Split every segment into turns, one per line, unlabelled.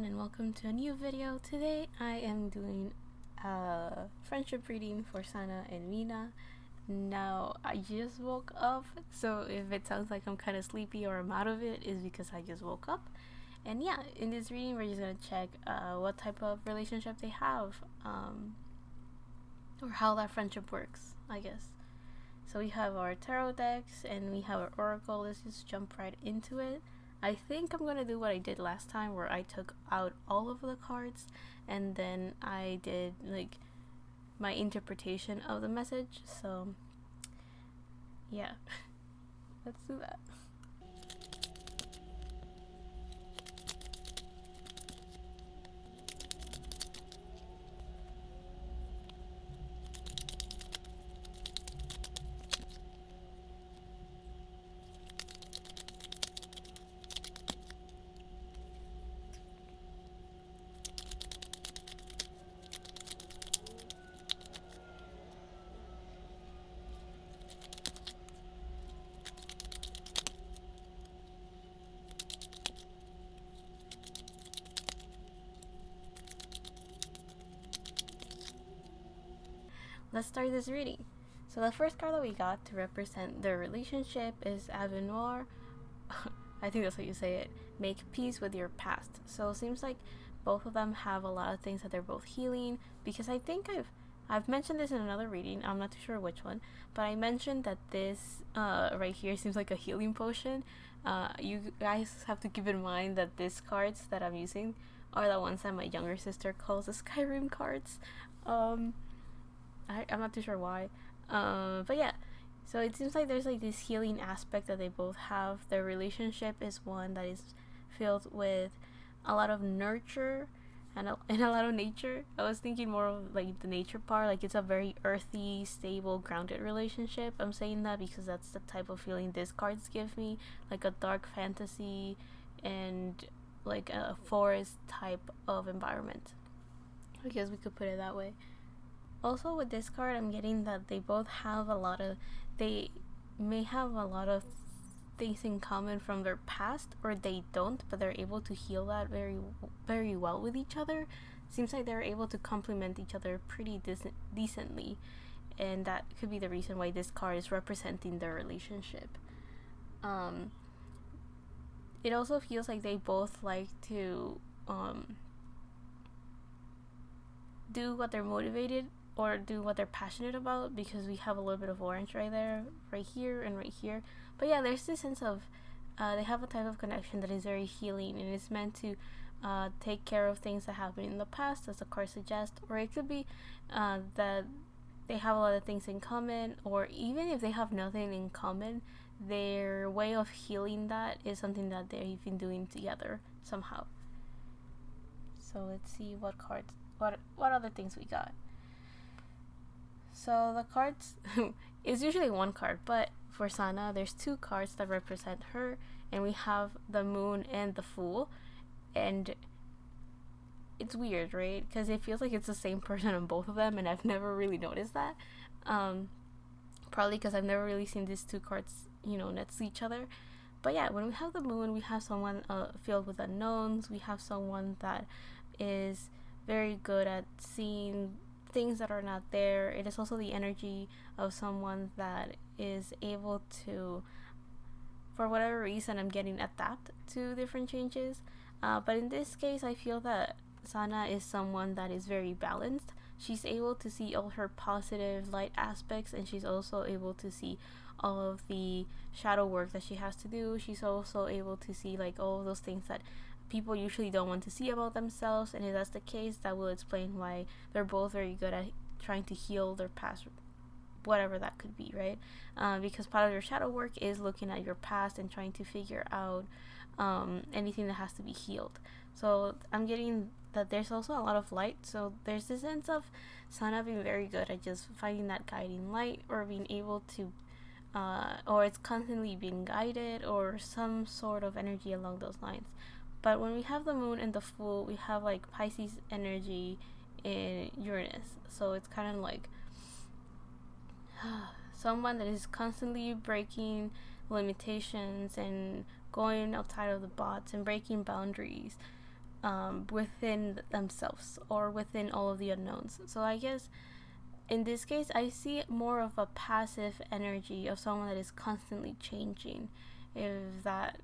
everyone, and welcome to a new video. Today I am doing a friendship reading for Sana and Mina. Now I just woke up, so if it sounds like I'm kind of sleepy or I'm out of it, is because I just woke up. And yeah, in this reading we're just gonna check what type of relationship they have, or how that friendship works, I guess. So we have our tarot decks and we have our oracle. Let's just jump right into it. I think I'm gonna do what I did last time, where I took out all of the cards and then I did like my interpretation of the message. So yeah, let's do that. Let's start this reading. So the first card that we got to represent their relationship is Avenir. I think that's how you say it. Make peace with your past. So it seems like both of them have a lot of things that they're both healing, because I think I've mentioned this in another reading. I'm not too sure which one, but I mentioned that this right here seems like a healing potion. You guys have to keep in mind that these cards that I'm using are the ones that my younger sister calls the Skyrim cards. I'm not too sure why, but yeah, so it seems like there's like this healing aspect that they both have. Their relationship is one that is filled with a lot of nurture and a lot of nature. I was thinking more of like the nature part, like it's a very earthy, stable, grounded relationship. I'm saying that because that's the type of feeling these cards give me, like a dark fantasy and like a forest type of environment. I guess we could put it that way. Also with this card, I'm getting that they both have they may have a lot of things in common from their past, or they don't, but they're able to heal that very well with each other. Seems like they're able to complement each other pretty decently, and that could be the reason why this card is representing their relationship. It also feels like they both like to do what they're motivated or do what they're passionate about, because we have a little bit of orange right there, right here and right here. But yeah, there's this sense of they have a type of connection that is very healing, and it's meant to take care of things that happened in the past, as the card suggests, or it could be that they have a lot of things in common, or even if they have nothing in common, their way of healing that is something that they've been doing together somehow. So let's see what cards, what other things we got. So the cards is usually one card, but for Sana there's two cards that represent her, and we have the Moon and the Fool. And it's weird, right? Because it feels like it's the same person on both of them, and I've never really noticed that. Probably because I've never really seen these two cards, next to each other. But yeah, when we have the Moon, we have someone filled with unknowns. We have someone that is very good at seeing things that are not there. It is also the energy of someone that is able to, for whatever reason, I'm getting adapt to different changes. But in this case, I feel that Sana is someone that is very balanced. She's able to see all her positive light aspects, and she's also able to see all of the shadow work that she has to do. She's also able to see like all of those things that people usually don't want to see about themselves, and if that's the case, that will explain why they're both very good at trying to heal their past, whatever that could be, right? Because part of your shadow work is looking at your past and trying to figure out anything that has to be healed. So I'm getting that there's also a lot of light, so there's this sense of Sana being very good at just finding that guiding light, or being able to or it's constantly being guided, or some sort of energy along those lines. But when we have the Moon and the Fool, we have like Pisces energy in Uranus. So it's kind of like someone that is constantly breaking limitations and going outside of the box and breaking boundaries. within themselves or within all of the unknowns. So I guess in this case, I see more of a passive energy of someone that is constantly changing, if that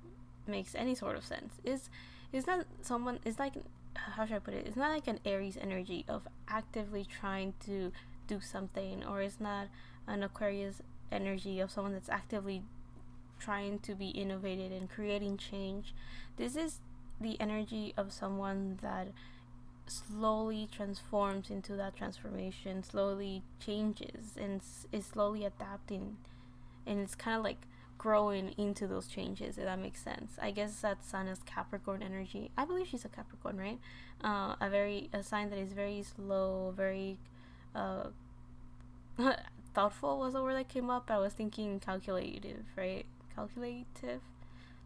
makes any sort of sense. Is not someone, it's like, how should I put it? It's not like an Aries energy of actively trying to do something, or it's not an Aquarius energy of someone that's actively trying to be innovative and creating change. This is the energy of someone that slowly transforms into that transformation, slowly changes, and is slowly adapting, and it's kind of like growing into those changes, if that makes sense. I guess that's Sana's Capricorn energy. I believe she's a Capricorn, right? A sign that is very slow, very thoughtful was the word that came up. I was thinking calculative, right? Calculative.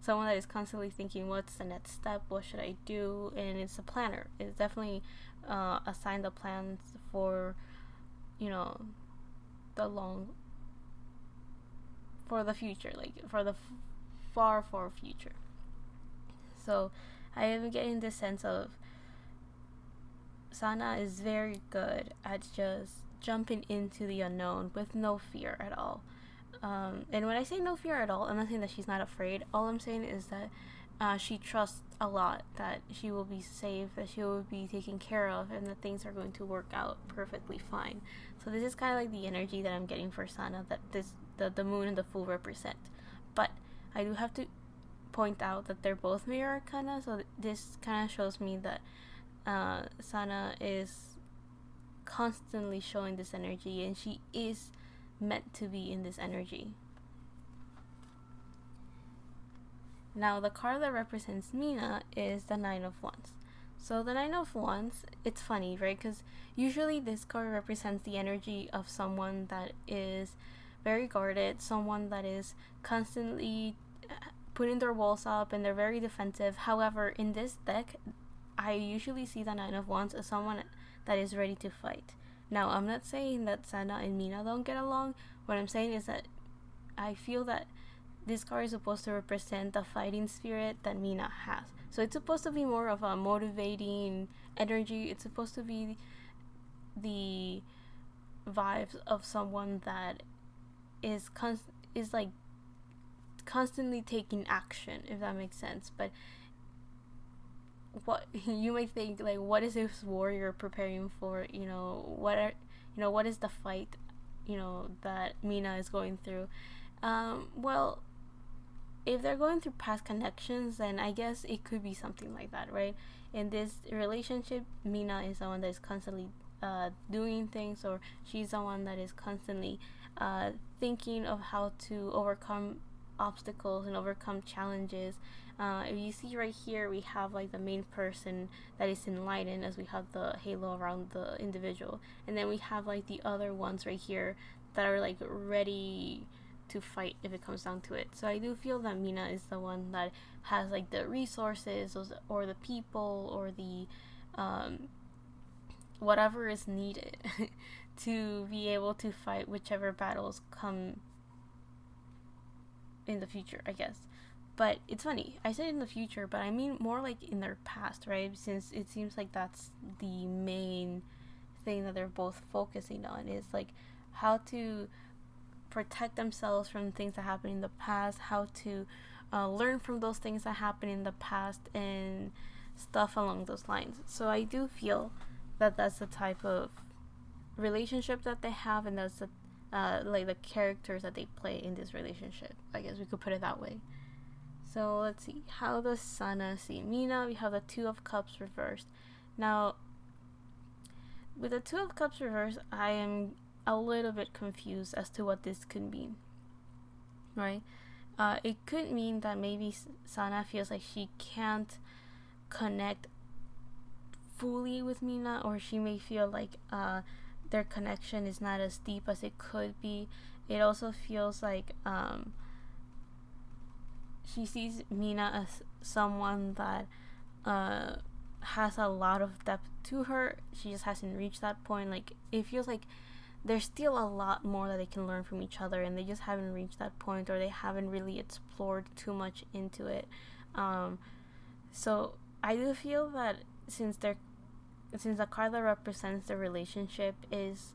Someone that is constantly thinking, what's the next step? What should I do? And it's a planner. It's definitely a sign that plans for, the for the future, like for the far future. So I am getting this sense of Sana is very good at just jumping into the unknown with no fear at all. And when I say no fear at all, I'm not saying that she's not afraid. All I'm saying is that she trusts a lot that she will be safe, that she will be taken care of, and that things are going to work out perfectly fine. So this is kind of like the energy that I'm getting for Sana, that the moon and the fool represent. But I do have to point out that they're both mirror arcana, so this kind of shows me that Sana is constantly showing this energy, and she is meant to be in this energy. Now the card that represents Mina is the Nine of Wands. So the Nine of Wands, it's funny, right? Because usually this card represents the energy of someone that is very guarded, someone that is constantly putting their walls up and they're very defensive. However, in this deck, I usually see the Nine of Wands as someone that is ready to fight. Now, I'm not saying that Sana and Mina don't get along. What I'm saying is that I feel that this card is supposed to represent the fighting spirit that Mina has. So it's supposed to be more of a motivating energy. It's supposed to be the vibes of someone that is like constantly taking action, if that makes sense. But what you might think, like, what is this warrior preparing for? What is the fight, that Mina is going through? Well, if they're going through past connections, then I guess it could be something like that, right? In this relationship, Mina is someone that is constantly doing things, or she's someone that is constantly thinking of how to overcome obstacles and overcome challenges. If you see right here, we have like the main person that is enlightened, as we have the halo around the individual, and then we have like the other ones right here that are like ready to fight if it comes down to it. So I do feel that Mina is the one that has like the resources, or the people, or the whatever is needed to be able to fight whichever battles come in the future, I guess. But it's funny, I said in the future, but I mean more like in their past, right? Since it seems like that's the main thing that they're both focusing on, is like how to protect themselves from things that happened in the past, how to learn from those things that happened in the past, and stuff along those lines. So I do feel that that's the type of relationship that they have, and that's the like the characters that they play in this relationship. I guess we could put it that way. So let's see, how does Sana see Mina? We have the Two of Cups reversed. Now, with the Two of Cups reversed, I am a little bit confused as to what this could mean, right? It could mean that maybe Sana feels like she can't connect fully with Mina, or she may feel like their connection is not as deep as it could be. It also feels like she sees Mina as someone that has a lot of depth to her. She just hasn't reached that point. Like, it feels like there's still a lot more that they can learn from each other, and they just haven't reached that point, or they haven't really explored too much into it. So I do feel that since they're since the card that represents the relationship is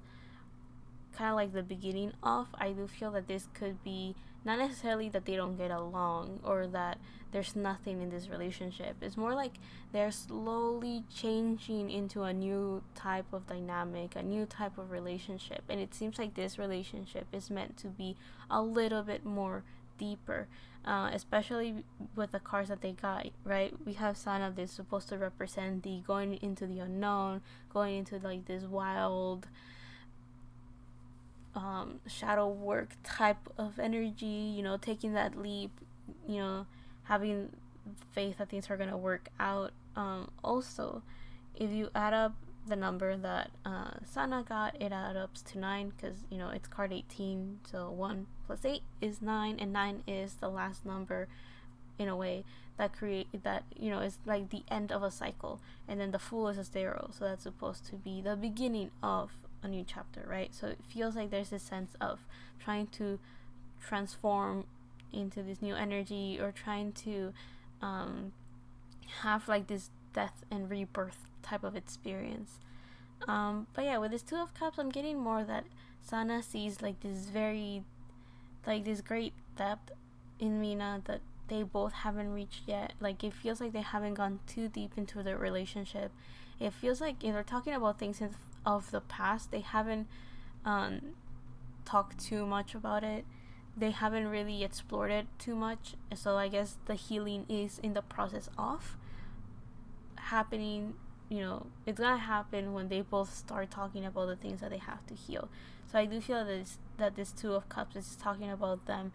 kind of like the beginning of, I do feel that this could be not necessarily that they don't get along or that there's nothing in this relationship. It's more like they're slowly changing into a new type of dynamic, a new type of relationship. And it seems like this relationship is meant to be a little bit more deeper, especially with the cards that they got, right? We have Sana, that's supposed to represent the going into the unknown, going into like this wild shadow work type of energy, taking that leap, having faith that things are going to work out. Also, if you add up the number that Sana got, it adds up to 9 because, it's card 18. So 1 plus 8 is 9, and 9 is the last number in a way that is like the end of a cycle. And then the Fool is a 0, so that's supposed to be the beginning of a new chapter, right? So it feels like there's this sense of trying to transform into this new energy, or trying to have like this death and rebirth type of experience. But yeah, with this 2 of Cups, I'm getting more that Sana sees like this great depth in Mina that they both haven't reached yet. Like, it feels like they haven't gone too deep into their relationship. It feels like if they're talking about things of the past, they haven't talked too much about it. They haven't really explored it too much. So I guess the healing is in the process of happening. It's gonna happen when they both start talking about the things that they have to heal. So I do feel that this 2 of Cups is talking about them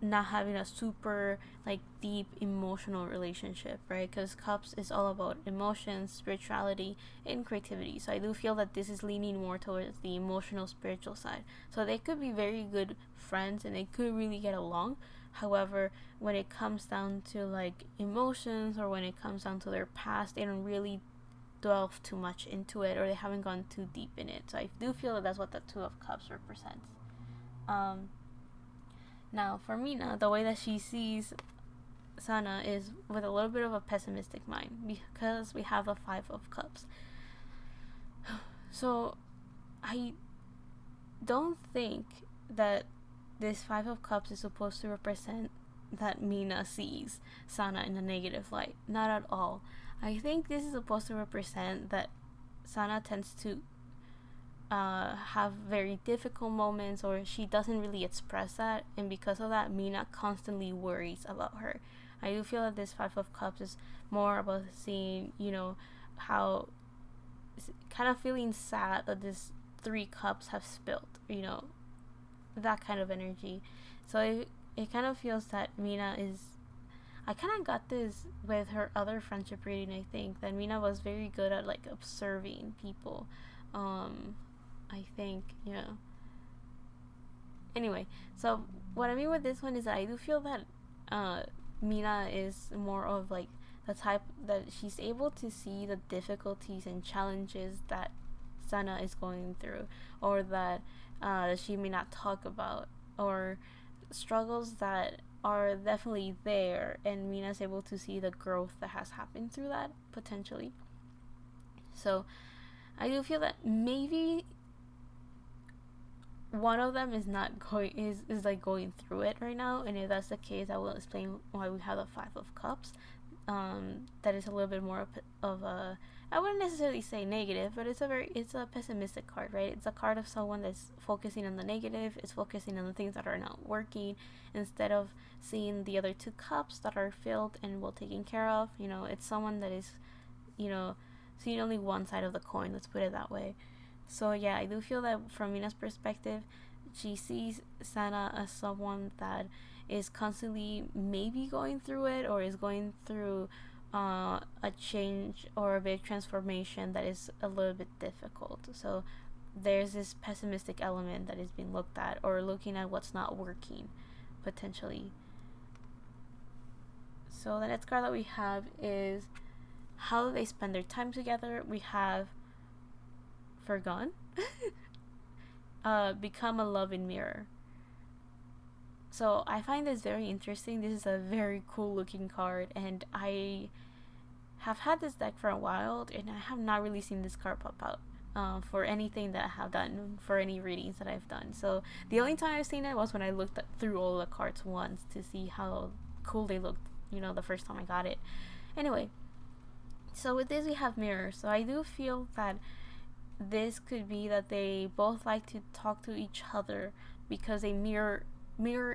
not having a super like deep emotional relationship, right? Because Cups is all about emotions, spirituality, and creativity. So I do feel that this is leaning more towards the emotional, spiritual side. So they could be very good friends and they could really get along. However, when it comes down to like emotions, or when it comes down to their past, they don't really delve too much into it, or they haven't gone too deep in it. So I do feel that that's what the 2 of Cups represents. Now, for Mina, the way that she sees Sana is with a little bit of a pessimistic mind, because we have the 5 of Cups. So, I don't think that this 5 of Cups is supposed to represent that Mina sees Sana in a negative light. Not at all. I think this is supposed to represent that Sana tends to have very difficult moments, or she doesn't really express that, and because of that, Mina constantly worries about her. I do feel that this 5 of Cups is more about seeing, how kind of feeling sad that this 3 cups have spilled, that kind of energy. So it kind of feels that Mina is, I kind of got this with her other friendship reading. I think that Mina was very good at like observing people. I think, Anyway, so what I mean with this one is that I do feel that Mina is more of like the type that she's able to see the difficulties and challenges that Sana is going through, or that she may not talk about, or struggles that are definitely there, and Mina's able to see the growth that has happened through that, potentially. So I do feel that maybe one of them is not going is like going through it right now, and if that's the case, I will explain why we have the 5 of Cups. That is a little bit more of a, I wouldn't necessarily say negative, but it's a pessimistic card, right? It's a card of someone that's focusing on the negative, it's focusing on the things that are not working, instead of seeing the other 2 cups that are filled and well taken care of. It's someone that is, seeing only one side of the coin, let's put it that way. So yeah, I do feel that from Mina's perspective, she sees Sana as someone that is constantly maybe going through it, or is going through a change or a big transformation that is a little bit difficult. So there's this pessimistic element that is being looked at, or looking at what's not working, potentially. So the next card that we have is how they spend their time together. We have Forgone. Become a loving mirror. So I find this very interesting. This is a very cool looking card, and I have had this deck for a while, and I have not really seen this card pop out for anything that I have done, for any readings that I've done. So the only time I've seen it was when I looked through all the cards once to see how cool they looked, the first time I got it. Anyway, so with this we have mirrors. So I do feel that this could be that they both like to talk to each other because they mirror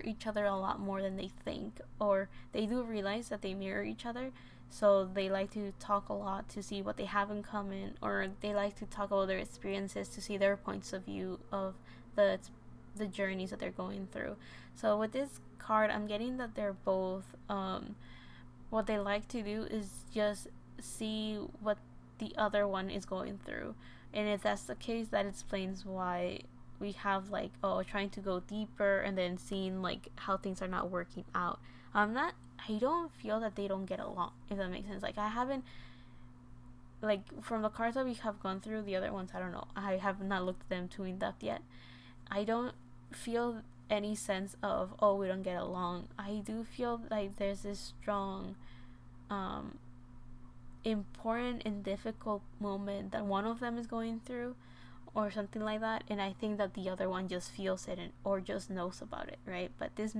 each other a lot more than they think, or they do realize that they mirror each other, so they like to talk a lot to see what they have in common, or they like to talk about their experiences to see their points of view of the journeys that they're going through. So with this card, I'm getting that they're both what they like to do is just see what the other one is going through. And if that's the case, that explains why we have like, trying to go deeper and then seeing like how things are not working out. I don't feel that they don't get along, if that makes sense. Like, I haven't, like, from the cards that we have gone through, the other ones, I don't know, I have not looked at them too in depth yet. I don't feel any sense of, we don't get along. I do feel like there's this strong important and difficult moment that one of them is going through, or something like that, and I think that the other one just feels it or just knows about it, right? But this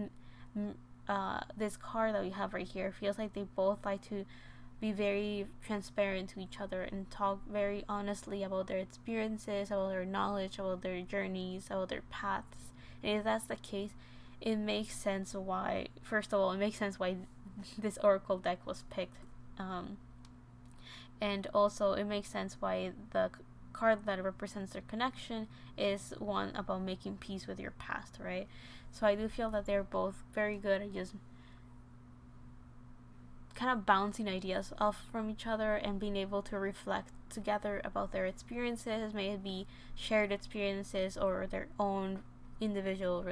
card that we have right here feels like they both like to be very transparent to each other and talk very honestly about their experiences, about their knowledge, about their journeys, about their paths. And if that's the case, it makes sense why, first of all, it makes sense why this oracle deck was picked, and also it makes sense why the card that represents their connection is one about making peace with your past, right? So I do feel that they're both very good at just kind of bouncing ideas off from each other and being able to reflect together about their experiences, may it be shared experiences or their own individual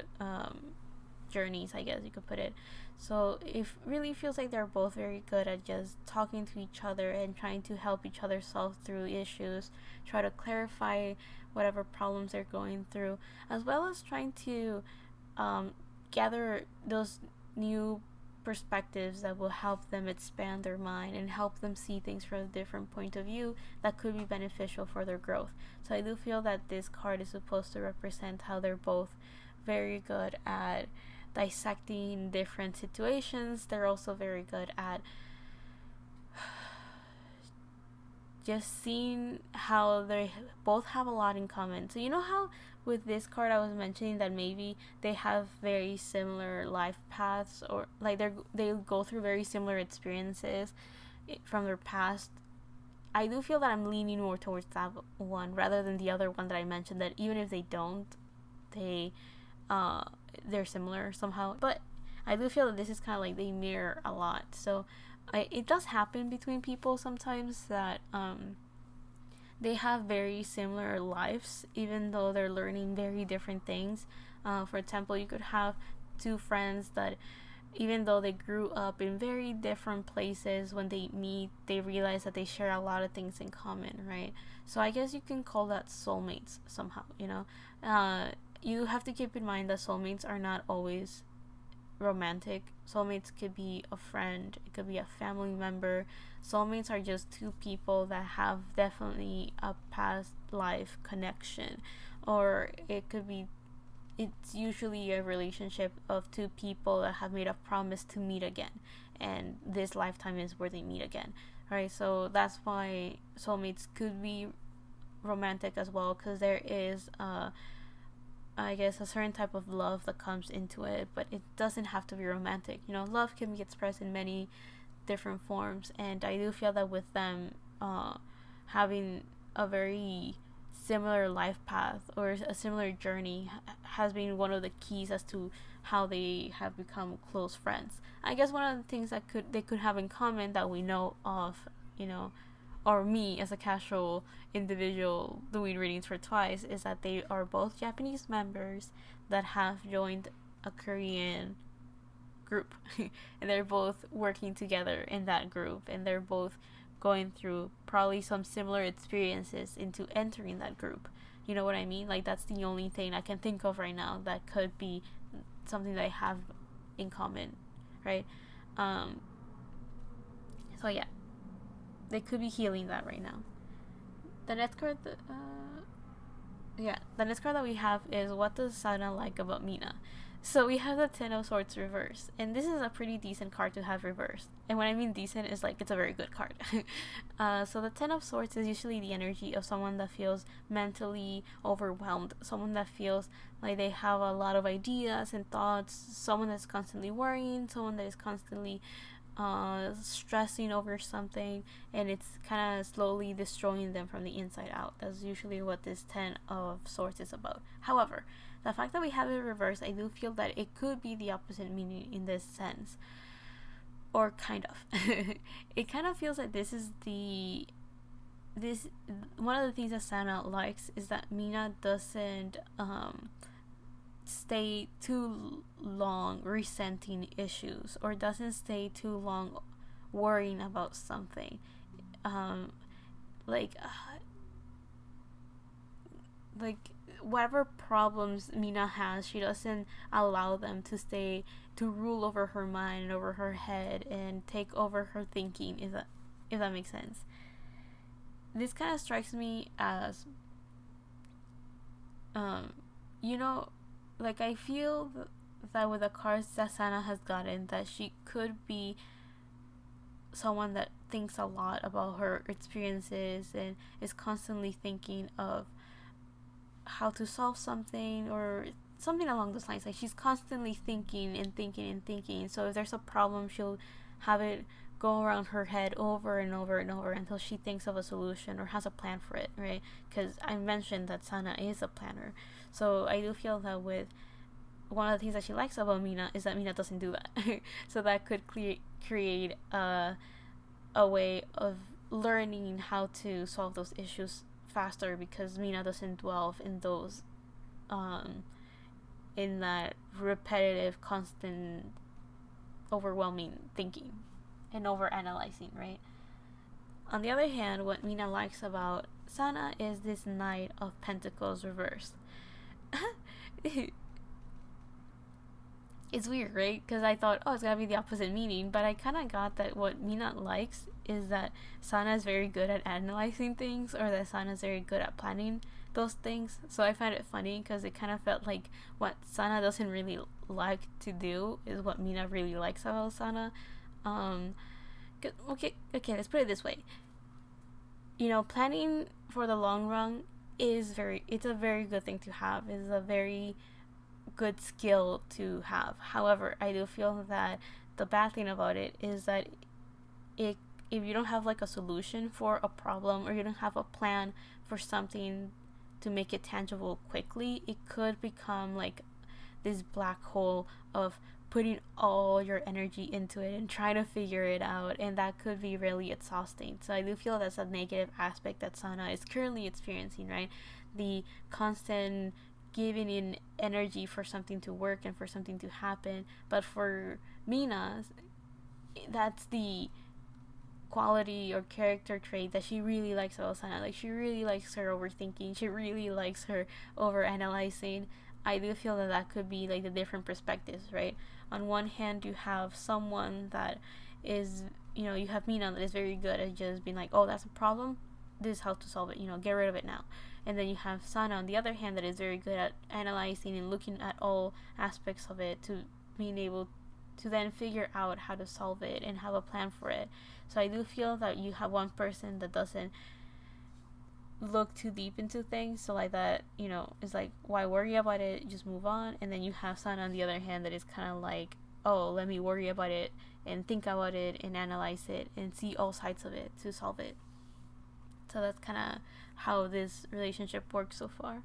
journeys, I guess you could put it. So it really feels like they're both very good at just talking to each other and trying to help each other solve through issues, try to clarify whatever problems they're going through, as well as trying to gather those new perspectives that will help them expand their mind and help them see things from a different point of view that could be beneficial for their growth. So I do feel that this card is supposed to represent how they're both very good at dissecting different situations. They're also very good at just seeing how they both have a lot in common. So you know how with this card I was mentioning that maybe they have very similar life paths, or like they go through very similar experiences from their past. I do feel that I'm leaning more towards that one rather than the other one that I mentioned, that even if they don't, they're similar somehow. But I do feel that this is kind of like they mirror a lot. So it does happen between people sometimes that they have very similar lives, even though they're learning very different things. For example, you could have two friends that, even though they grew up in very different places, when they meet, they realize that they share a lot of things in common, right? So I guess you can call that soulmates somehow, you have to keep in mind that soulmates are not always romantic. Soulmates could be a friend, it could be a family member. Soulmates are just two people that have definitely a past life connection, or it's usually a relationship of two people that have made a promise to meet again, and this lifetime is where they meet again, right? So that's why soulmates could be romantic as well, because there is I guess a certain type of love that comes into it, but it doesn't have to be romantic. Love can be expressed in many different forms, and I do feel that with them having a very similar life path or a similar journey has been one of the keys as to how they have become close friends. I guess one of the things that they could have in common that we know of, or me as a casual individual doing readings for Twice, is that they are both Japanese members that have joined a Korean group and they're both working together in that group, and they're both going through probably some similar experiences into entering that group. You know what I mean? Like, that's the only thing I can think of right now that could be something that I have in common, right? So yeah, they could be healing that right now. The next card, the next card that we have is what does Sana like about Mina? So we have the Ten of Swords reversed, and this is a pretty decent card to have reversed. And when I mean decent, is like it's a very good card. So the Ten of Swords is usually the energy of someone that feels mentally overwhelmed, someone that feels like they have a lot of ideas and thoughts, someone that's constantly worrying, someone that is constantly stressing over something, and it's kind of slowly destroying them from the inside out. That's usually what this Ten of Swords is about. However, the fact that we have it reversed, I do feel that it could be the opposite meaning in this sense, or kind of. It kind of feels like this one of the things that Sana likes is that Mina doesn't stay too long resenting issues, or doesn't stay too long worrying about something. Like whatever problems Mina has, she doesn't allow them to rule over her mind and over her head and take over her thinking, if that makes sense. This kind of strikes me as like I feel that with the cards that Sana has gotten, that she could be someone that thinks a lot about her experiences and is constantly thinking of how to solve something or something along those lines. Like she's constantly thinking and thinking and thinking. So if there's a problem, she'll have it go around her head over and over and over until she thinks of a solution or has a plan for it, right? Because I mentioned that Sana is a planner. So I do feel that with one of the things that she likes about Mina is that Mina doesn't do that. So that could create a way of learning how to solve those issues faster, because Mina doesn't dwell in those in that repetitive, constant, overwhelming thinking and over analyzing, right? On the other hand, what Mina likes about Sana is this Knight of Pentacles reversed. It's weird, right? Because I thought, oh, it's gotta be the opposite meaning, but I kind of got that what Mina likes is that Sana is very good at analyzing things, or that Sana is very good at planning those things. So I find it funny because it kind of felt like what Sana doesn't really like to do is what Mina really likes about Sana. Okay, let's put it this way. Planning for the long run it's a very good thing to have. It's a very good skill to have. However, I do feel that the bad thing about it is that if you don't have like a solution for a problem, or you don't have a plan for something to make it tangible quickly, it could become like this black hole of putting all your energy into it and trying to figure it out, and that could be really exhausting. So I do feel that's a negative aspect that Sana is currently experiencing, right? The constant giving in energy for something to work and for something to happen. But for Mina, that's the quality or character trait that she really likes about Sana. Like, she really likes her overthinking, she really likes her over analyzing. I do feel that could be like the different perspectives, right? On one hand, you have someone that is, you have Mina that is very good at just being like, oh, that's a problem, this is how to solve it, get rid of it now. And then you have Sana on the other hand that is very good at analyzing and looking at all aspects of it to being able to then figure out how to solve it and have a plan for it. So I do feel that you have one person that doesn't look too deep into things, so like that, it's like, why worry about it, just move on. And then you have Sana on the other hand that is kind of like, oh, let me worry about it and think about it and analyze it and see all sides of it to solve it. So that's kind of how this relationship works so far.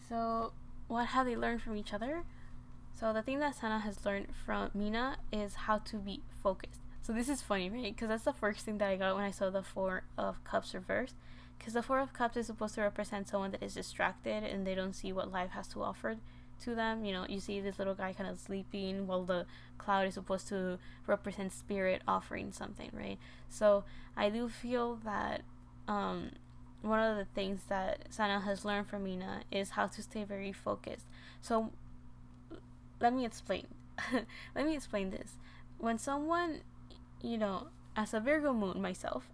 So what have they learned from each other? So the thing that Sana has learned from Mina is how to be focused. So this is funny, right? Because that's the first thing that I got when I saw the Four of Cups reversed. Because the Four of Cups is supposed to represent someone that is distracted and they don't see what life has to offer to them. You see this little guy kind of sleeping, while the cloud is supposed to represent spirit offering something, right? So I do feel that one of the things that Sana has learned from Mina is how to stay very focused. So let me explain. Let me explain this. When someone, as a Virgo moon myself,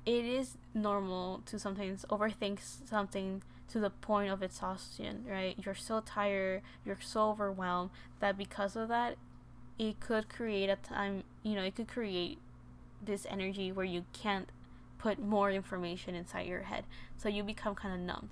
it is normal to sometimes overthink something to the point of exhaustion, right? You're so tired, you're so overwhelmed that because of that, it could create a time, it could create this energy where you can't put more information inside your head. So you become kind of numbed.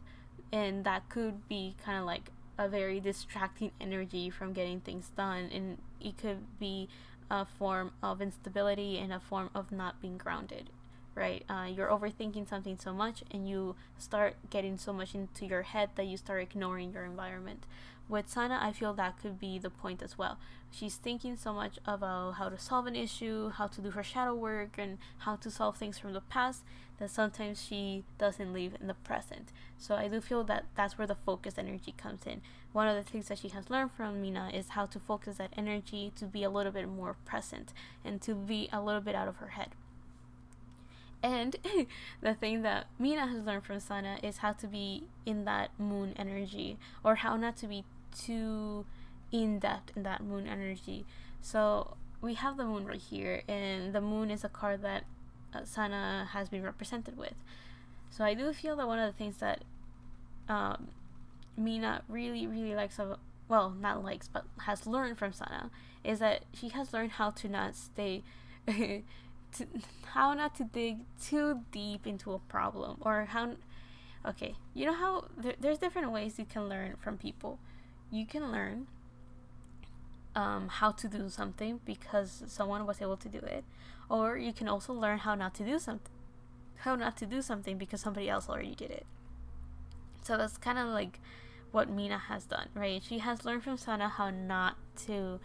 And that could be kind of like a very distracting energy from getting things done. And it could be a form of instability and a form of not being grounded, right? You're overthinking something so much and you start getting so much into your head that you start ignoring your environment. With Sana, I feel that could be the point as well. She's thinking so much about how to solve an issue, how to do her shadow work, and how to solve things from the past that sometimes she doesn't live in the present. So I do feel that that's where the focus energy comes in. One of the things that she has learned from Mina is how to focus that energy to be a little bit more present and to be a little bit out of her head. And the thing that Mina has learned from Sana is how to be in that moon energy, or how not to be too in depth in that moon energy. So we have the moon right here, and the moon is a card that Sana has been represented with. So I do feel that one of the things that Mina really likes of, well, not likes, but has learned from Sana, is that she has learned how to not stay how not to dig too deep into a problem, or how, okay, you know how there's different ways you can learn from people. You can learn how to do something because someone was able to do it, or you can also learn how not to do something because somebody else already did it. So that's kind of like what Mina has done, right? She has learned from Sana how not to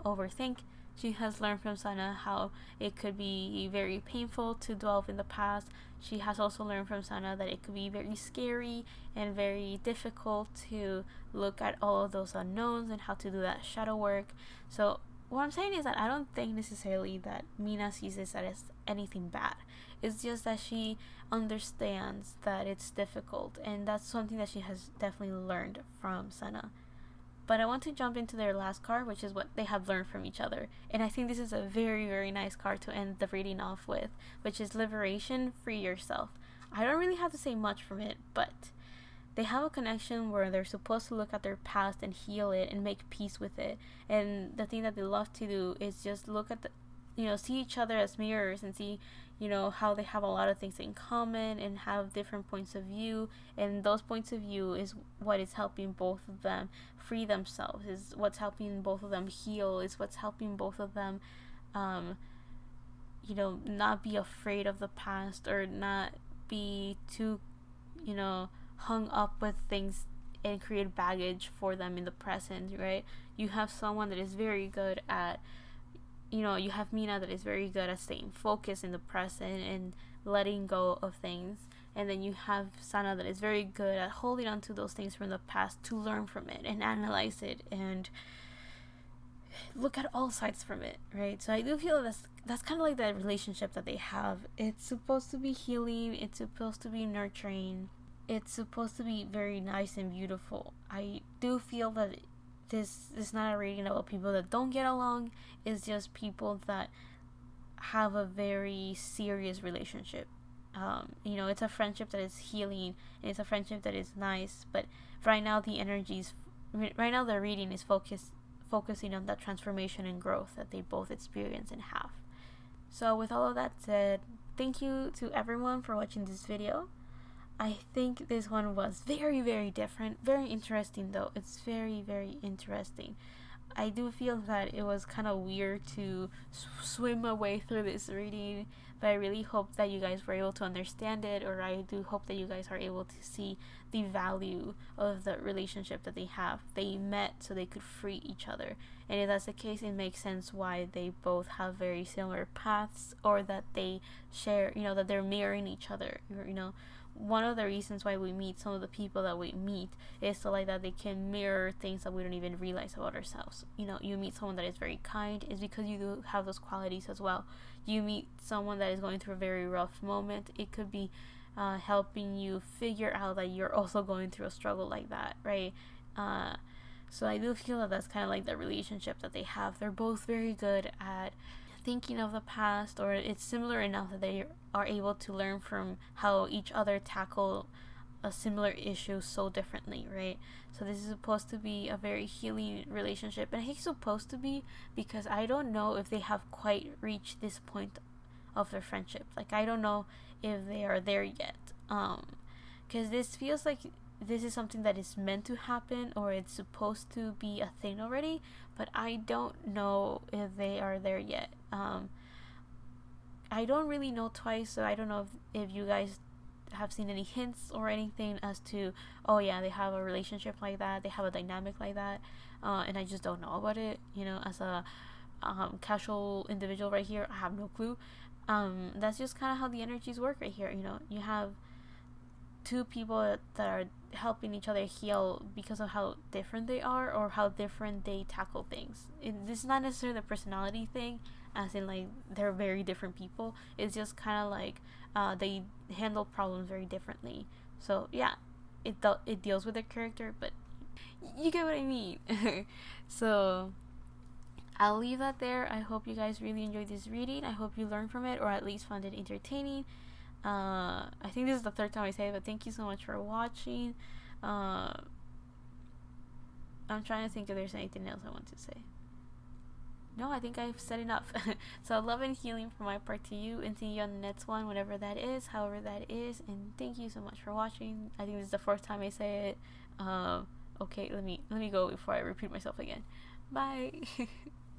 overthink. She has learned from Sana how it could be very painful to dwell in the past. She has also learned from Sana that it could be very scary and very difficult to look at all of those unknowns and how to do that shadow work. So what I'm saying is that I don't think necessarily that Mina sees this as anything bad. It's just that she understands that it's difficult, and that's something that she has definitely learned from Sana. But I want to jump into their last card, which is what they have learned from each other. And I think this is a very nice card to end the reading off with, which is Liberation, Free Yourself. I don't really have to say much from it, but they have a connection where they're supposed to look at their past and heal it and make peace with it. And the thing that they love to do is just look at see each other as mirrors and see, how they have a lot of things in common and have different points of view. And those points of view is what is helping both of them free themselves, is what's helping both of them heal, is what's helping both of them, not be afraid of the past or not be too, hung up with things and create baggage for them in the present, right? You have someone that is very good at, you have Mina that is very good at staying focused in the present and letting go of things. And then you have Sana that is very good at holding on to those things from the past to learn from it and analyze it and look at all sides from it, right? So I do feel that's kind of like that relationship that they have. It's supposed to be healing. It's supposed to be nurturing. It's supposed to be very nice and beautiful. I do feel that this is not a reading about people that don't get along. It's just people that have a very serious relationship. It's a friendship that is healing and it's a friendship that is nice. But right now the reading is focusing on that transformation and growth that they both experience and have. So with all of that said, thank you to everyone for watching this video. I think this one was very different, very interesting though. It's very interesting. I do feel that it was kind of weird to swim my way through this reading, but I really hope that you guys were able to understand it, or I do hope that you guys are able to see the value of the relationship that they have. They met so they could free each other, and if that's the case, it makes sense why they both have very similar paths, or that they share, that they're mirroring each other. One of the reasons why we meet some of the people that we meet is so like that they can mirror things that we don't even realize about ourselves. You meet someone that is very kind, is because you do have those qualities as well. You meet someone that is going through a very rough moment, it could be helping you figure out that you're also going through a struggle like that, right? So I do feel that that's kind of like the relationship that they have. They're both very good at thinking of the past, or it's similar enough that they are able to learn from how each other tackle a similar issue so differently, right? So this is supposed to be a very healing relationship, and I think it's supposed to be because I don't know if they have quite reached this point of their friendship. Like, I don't know if they are there yet. Because this feels like this is something that is meant to happen, or it's supposed to be a thing already, but I don't know if they are there yet. I don't really know Twice, so I don't know if you guys have seen any hints or anything as to, oh yeah, they have a relationship like that, they have a dynamic like that, and I just don't know about it. As a casual individual right here, I have no clue. That's just kind of how the energies work right here. You have two people that are helping each other heal because of how different they are, or how different they tackle things. This is not necessarily the personality thing, as in like they're very different people. It's just kind of like they handle problems very differently. So yeah, it deals with their character, but you get what I mean. So I'll leave that there. I hope you guys really enjoyed this reading. I hope you learned from it, or at least found it entertaining. I think this is the third time I say it, but thank you so much for watching. I'm trying to think if there's anything else I want to say. No, I think I've said enough. So love and healing from my part to you, and see you on the next one, whatever that is, however that is. And thank you so much for watching. I think this is the fourth time I say it. Okay, let me go before I repeat myself again. Bye.